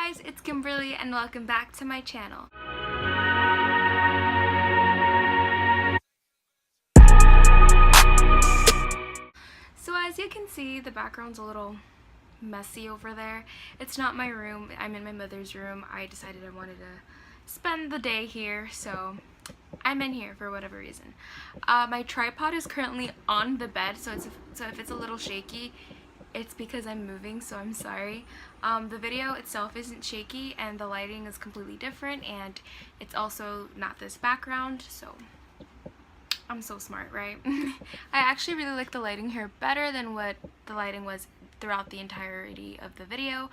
guys, it's Kimberly and welcome back to my channel. So as you can see, the background's a little messy over there. It's not my room, I'm in my mother's room. I decided I wanted to spend the day here, so I'm in here for whatever reason. My tripod is currently on the bed, so if it's a little shaky, it's because I'm moving, so I'm sorry. The video itself isn't shaky and the lighting is completely different, and it's also not this background, so I'm so smart, right? I actually really like the lighting here better than what the lighting was throughout the entirety of the video,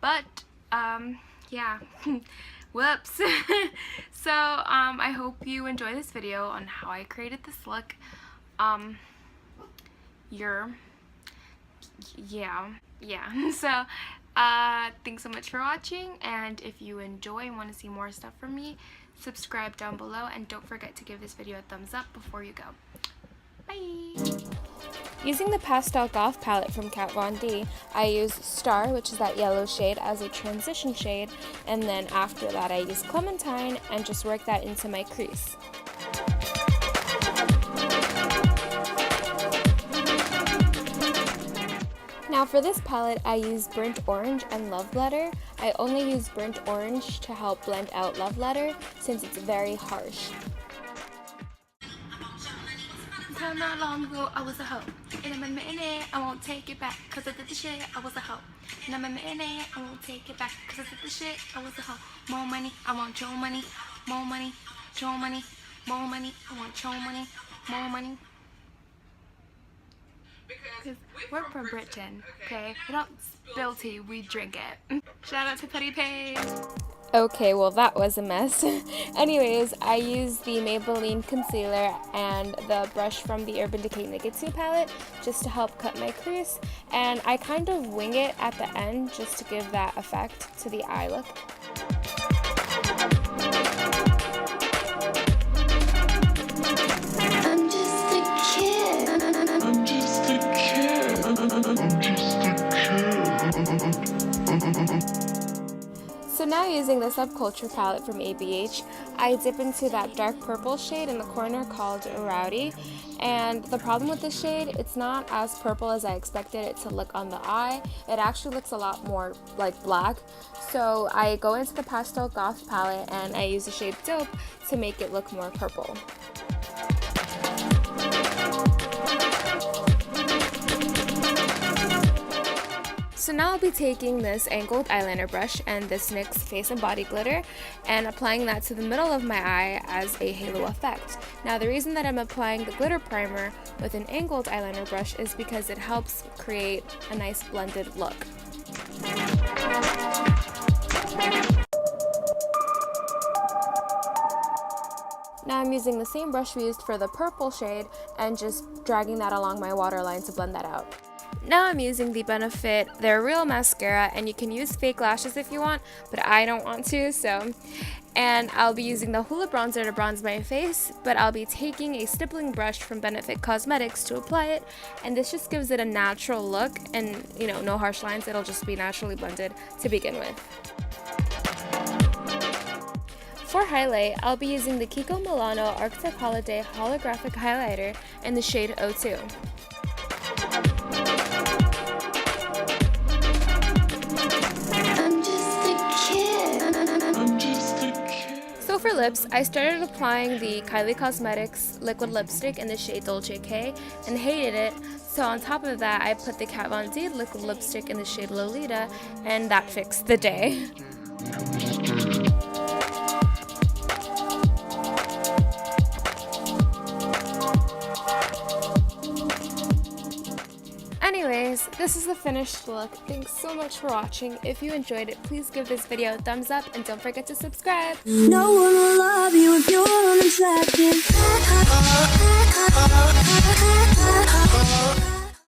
but yeah. Whoops. So I hope you enjoy this video on how I created this look. Yeah. So thanks so much for watching, and if you enjoy and want to see more stuff from me, subscribe down below, and don't forget to give this video a thumbs up before you go. Bye! Using the Pastel Goth palette from Kat Von D, I use Star, which is that yellow shade, as a transition shade, and then after that I use Clementine and just work that into my crease. Now for this palette, I use Burnt Orange and Love Letter. I only use Burnt Orange to help blend out Love Letter since it's very harsh. Not long ago, I was a hoe. And I'm in it, I won't take it back, cause I did the shit, I was a hoe. And I'm in it, I won't take it back, cause I did the shit, I was a hoe. More money, I want your money. More money, your money. More money, I want your money. More money. Because we're from Britain, okay? We don't spill tea, we drink it. Shout out to Petty Page. Okay, well that was a mess. Anyways, I use the Maybelline concealer and the brush from the Urban Decay Naked 2 palette just to help cut my crease, and I kind of wing it at the end just to give that effect to the eye look. I'm just a kid. I'm just a kid. I'm just a kid. So now using the Subculture palette from ABH, I dip into that dark purple shade in the corner called Rowdy. And the problem with this shade, it's not as purple as I expected it to look on the eye. It actually looks a lot more like black. So I go into the Pastel Goth palette and I use the shade Dope to make it look more purple. So now I'll be taking this angled eyeliner brush and this NYX Face and Body Glitter and applying that to the middle of my eye as a halo effect. Now the reason that I'm applying the glitter primer with an angled eyeliner brush is because it helps create a nice blended look. Now I'm using the same brush we used for the purple shade and just dragging that along my waterline to blend that out. Now I'm using the Benefit They're Real mascara, and you can use fake lashes if you want, but I don't want to, so. And I'll be using the Hoola bronzer to bronze my face, but I'll be taking a stippling brush from Benefit Cosmetics to apply it, and this just gives it a natural look, and you know, no harsh lines, it'll just be naturally blended to begin with. For highlight, I'll be using the Kiko Milano Arctic Holiday Holographic Highlighter in the shade 02. So for lips, I started applying the Kylie Cosmetics liquid lipstick in the shade Dolce K and hated it, so on top of that I put the Kat Von D liquid lipstick in the shade Lolita, and that fixed the day. Anyways, this is the finished look. Thanks so much for watching. If you enjoyed it, please give this video a thumbs up and don't forget to subscribe. No one will love you if you're unattractive.